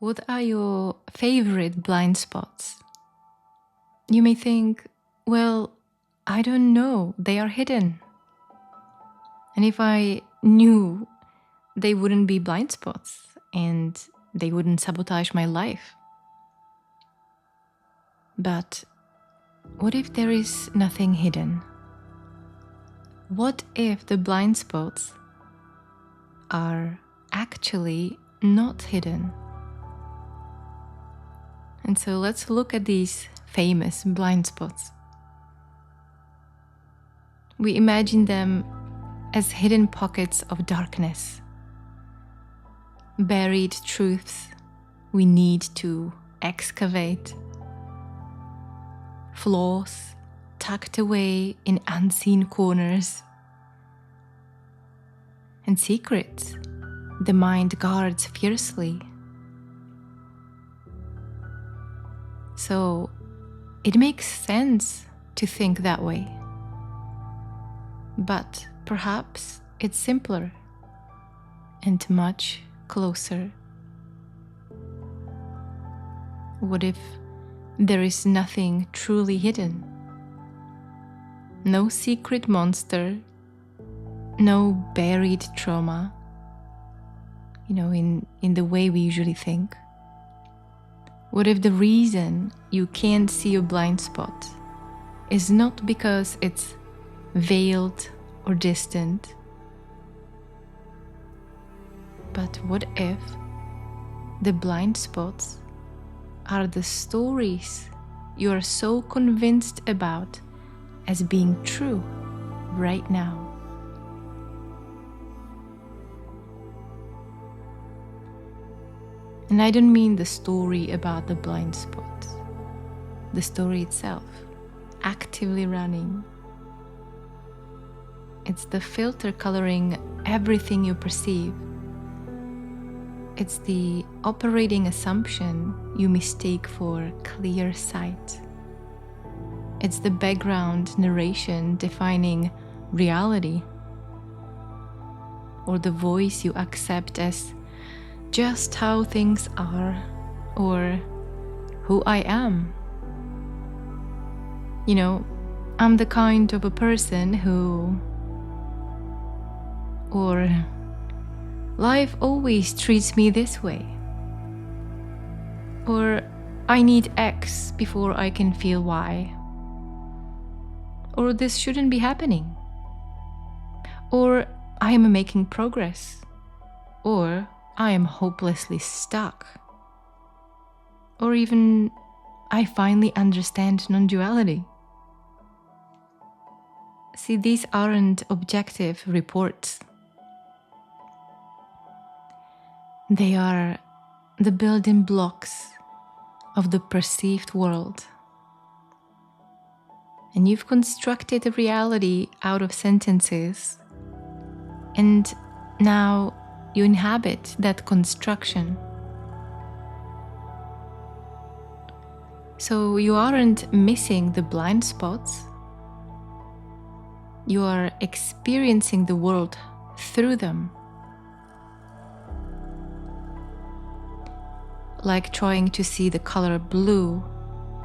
What are your favorite blind spots? You may think, well, I don't know, they are hidden. And if I knew, they wouldn't be blind spots and they wouldn't sabotage my life. But what if there is nothing hidden? What if the blind spots are actually not hidden? And so let's look at these famous blind spots. We imagine them as hidden pockets of darkness, buried truths we need to excavate, flaws tucked away in unseen corners, and secrets the mind guards fiercely. So it makes sense to think that way. But perhaps it's simpler and much closer. What if there is nothing truly hidden? No secret monster, no buried trauma, in the way we usually think. What if the reason you can't see a blind spot is not because it's veiled or distant, but what if the blind spots are the stories you are so convinced about as being true right now? And I don't mean the story about the blind spot, the story itself, actively running. It's the filter coloring everything you perceive. It's the operating assumption you mistake for clear sight. It's the background narration defining reality, or the voice you accept as just how things are, or who I am. I'm the kind of a person who, or life always treats me this way, or I need X before I can feel Y, or this shouldn't be happening, or I am making progress, or I am hopelessly stuck, or even I finally understand non-duality. See, these aren't objective reports. They are the building blocks of the perceived world. And you've constructed a reality out of sentences, and now you inhabit that construction. So you aren't missing the blind spots. You are experiencing the world through them. Like trying to see the color blue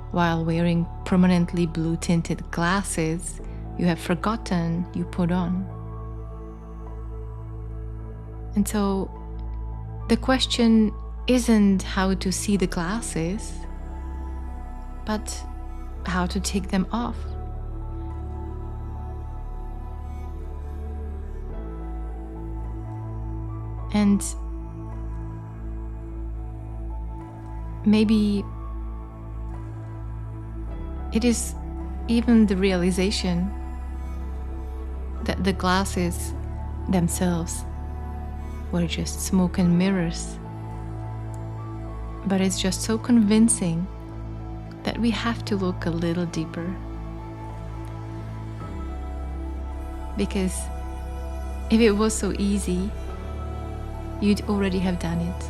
while wearing prominently blue-tinted glasses you have forgotten you put on. And so the question isn't how to see the glasses, but how to take them off. And maybe it is even the realization that the glasses themselves were just smoke and mirrors. But it's just so convincing that we have to look a little deeper. Because if it was so easy, you'd already have done it.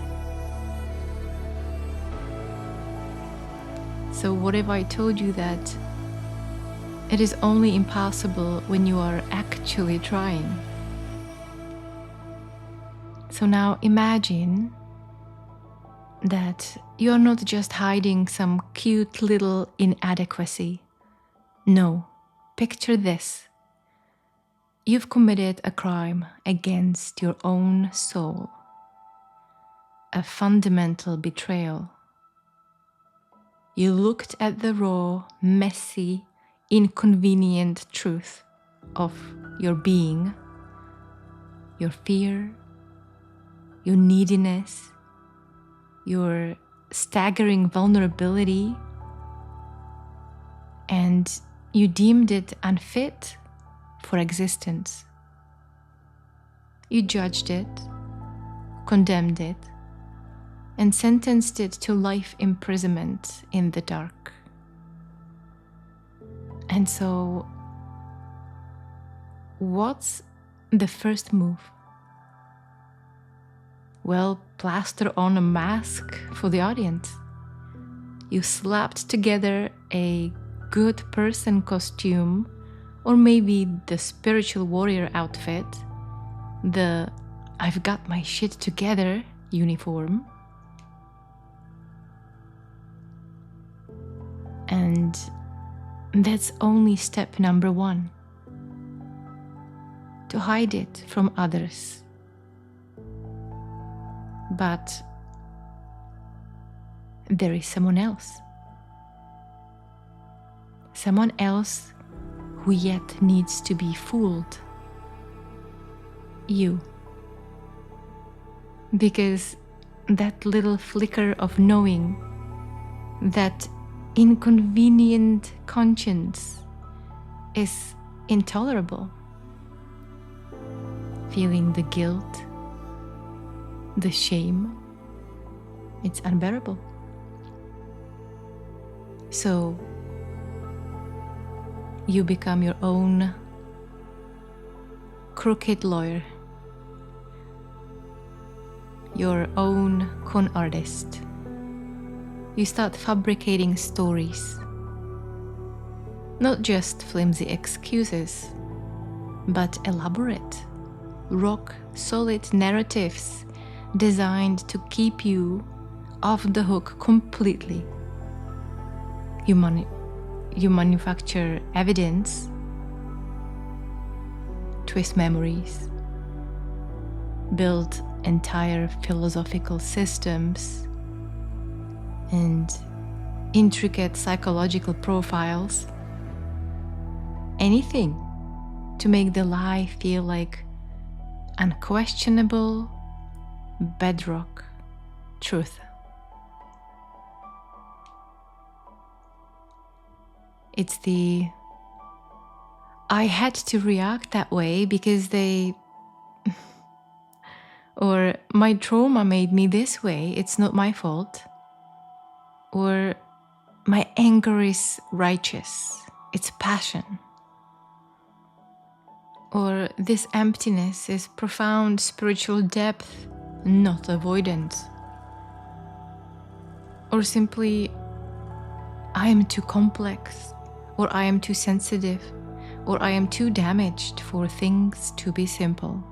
So what if I told you that it is only impossible when you are actually trying? So now imagine that you are not just hiding some cute little inadequacy. No, picture this. You've committed a crime against your own soul, a fundamental betrayal. You looked at the raw, messy, inconvenient truth of your being, your fear, your neediness, your staggering vulnerability, and you deemed it unfit for existence. You judged it, condemned it, and sentenced it to life imprisonment in the dark. And so, what's the first move? Well, plaster on a mask for the audience. You slapped together a good person costume, or maybe the spiritual warrior outfit, the I've got my shit together uniform. And that's only step number 1. To hide it from others. But there is someone else. Someone else who yet needs to be fooled. You. Because that little flicker of knowing, that inconvenient conscience is intolerable. Feeling the guilt, the shame, it's unbearable. So you become your own crooked lawyer, your own con artist. You start fabricating stories, not just flimsy excuses, but elaborate, rock-solid narratives designed to keep you off the hook completely. You manufacture evidence, twist memories, build entire philosophical systems and intricate psychological profiles. Anything to make the lie feel like unquestionable bedrock truth. It's the I had to react that way because they or my trauma made me this way, it's not my fault. Or my anger is righteous, it's passion. Or this emptiness is profound spiritual depth, not avoidance. Or simply, I am too complex, or I am too sensitive, or I am too damaged for things to be simple.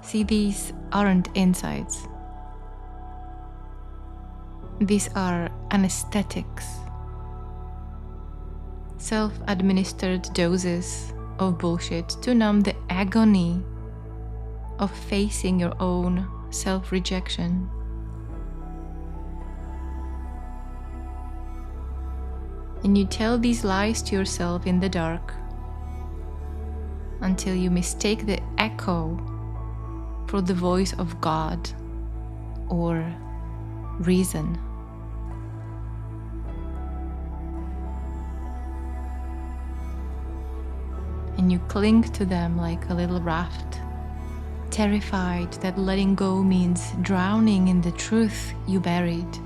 See, these aren't insights. These are anesthetics. Self-administered doses of bullshit to numb the agony of facing your own self-rejection. And you tell these lies to yourself in the dark until you mistake the echo for the voice of God or reason. And you cling to them like a little raft, terrified that letting go means drowning in the truth you buried.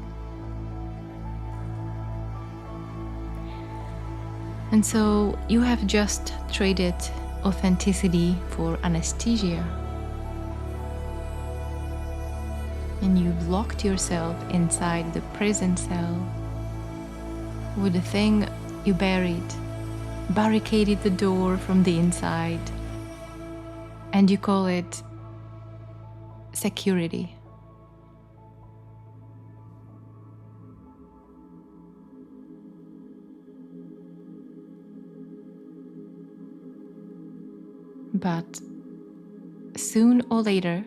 And so you have just traded authenticity for anesthesia. And you've locked yourself inside the prison cell with the thing you buried, barricaded the door from the inside, and you call it security. But soon or later,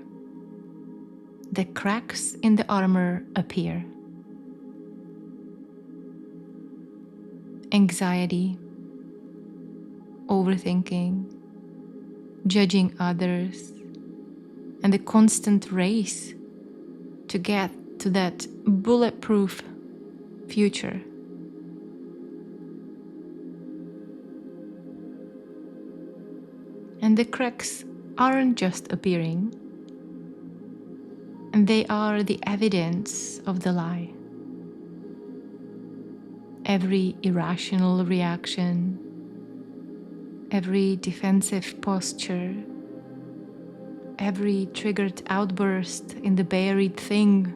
the cracks in the armor appear. Anxiety, overthinking, judging others, and the constant race to get to that bulletproof future. And the cracks aren't just appearing, and they are the evidence of the lie. Every irrational reaction, every defensive posture, every triggered outburst in the buried thing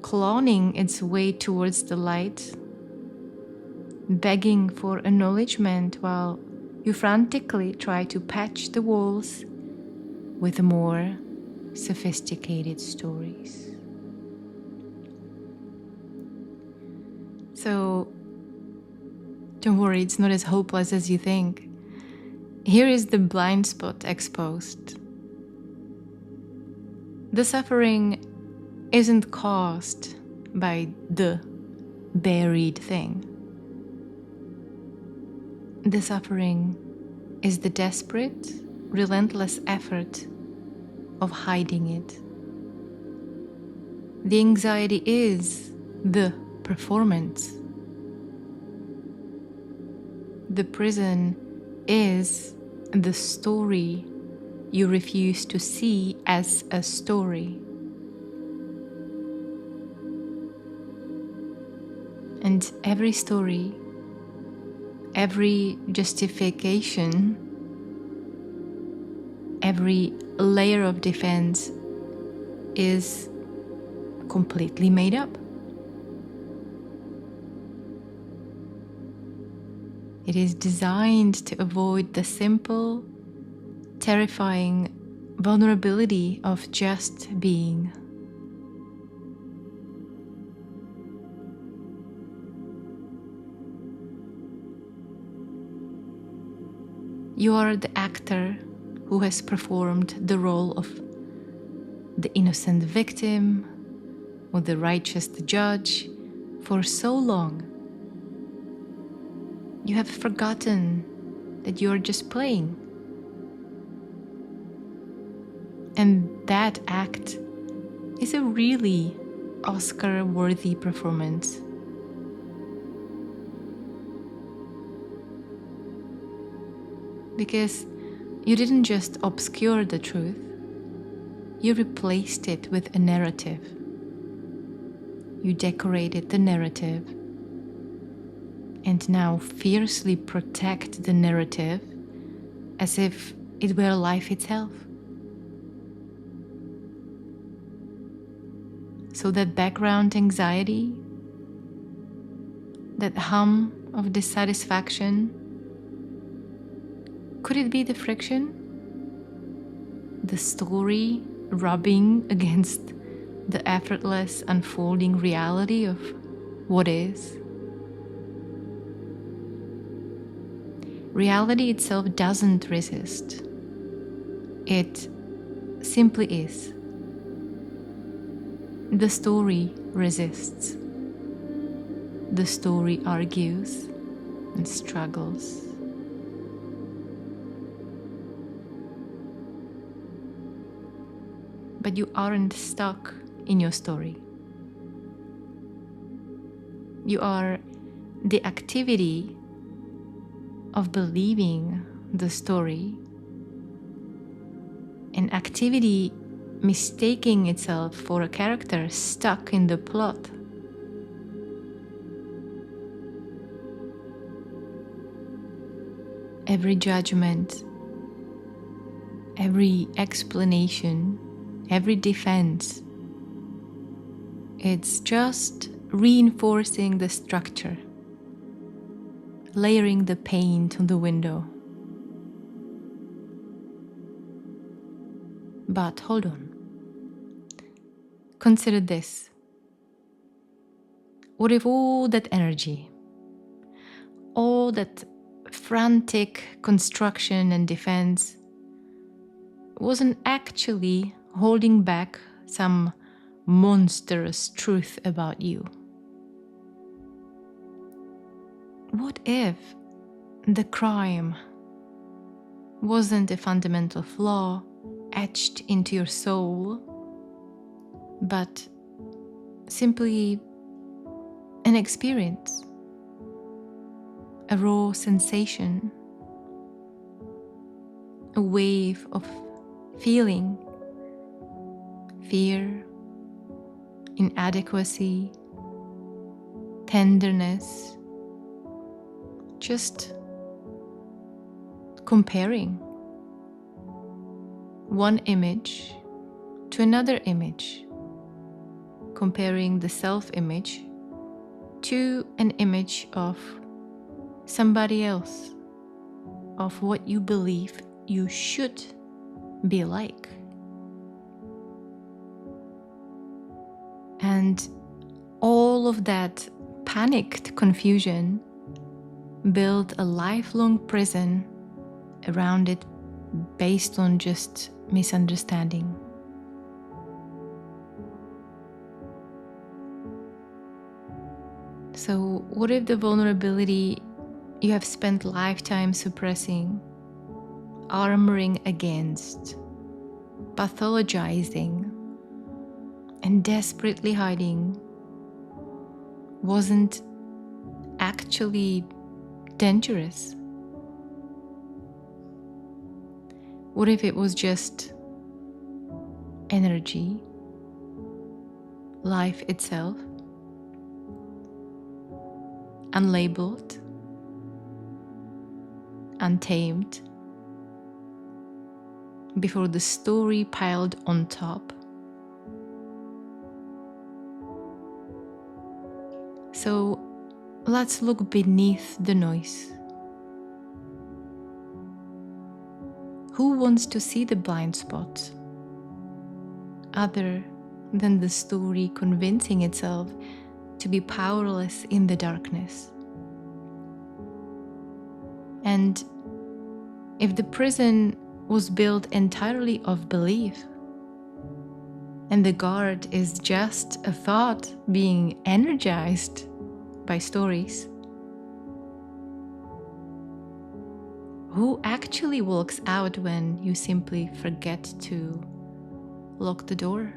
clawing its way towards the light, begging for acknowledgement while you frantically try to patch the walls with more sophisticated stories. So, don't worry, it's not as hopeless as you think. Here is the blind spot exposed. The suffering isn't caused by the buried thing. The suffering is the desperate, relentless effort of hiding it. The anxiety is the performance. The prison is the story you refuse to see as a story. And every story, every justification, every layer of defense is completely made up. It is designed to avoid the simple, terrifying vulnerability of just being. You are the actor who has performed the role of the innocent victim or the righteous judge for so long. You have forgotten that you are just playing. And that act is a really Oscar-worthy performance. Because you didn't just obscure the truth, you replaced it with a narrative. You decorated the narrative and now fiercely protect the narrative as if it were life itself. So that background anxiety, that hum of dissatisfaction, could it be the friction? The story rubbing against the effortless unfolding reality of what is? Reality itself doesn't resist. It simply is. The story resists. The story argues and struggles. But you aren't stuck in your story. You are the activity of believing the story, an activity mistaking itself for a character stuck in the plot. Every judgment, every explanation, every defense, it's just reinforcing the structure, layering the paint on the window. But hold on. consider this. What if all that energy, all that frantic construction and defense wasn't actually holding back some monstrous truth about you? What if the crime wasn't a fundamental flaw etched into your soul, but simply an experience, a raw sensation, a wave of feeling, fear, inadequacy, tenderness, just comparing one image to another image, comparing the self-image to an image of somebody else, of what you believe you should be like. And all of that panicked confusion built a lifelong prison around it based on just misunderstanding. So what if the vulnerability you have spent lifetimes suppressing, armoring against, pathologizing, and desperately hiding wasn't actually dangerous? What if it was just energy, life itself, unlabeled, untamed, before the story piled on top? So let's look beneath the noise. Who wants to see the blind spots, other than the story convincing itself to be powerless in the darkness? And if the prison was built entirely of belief, and the guard is just a thought being energized by stories, who actually walks out when you simply forget to lock the door?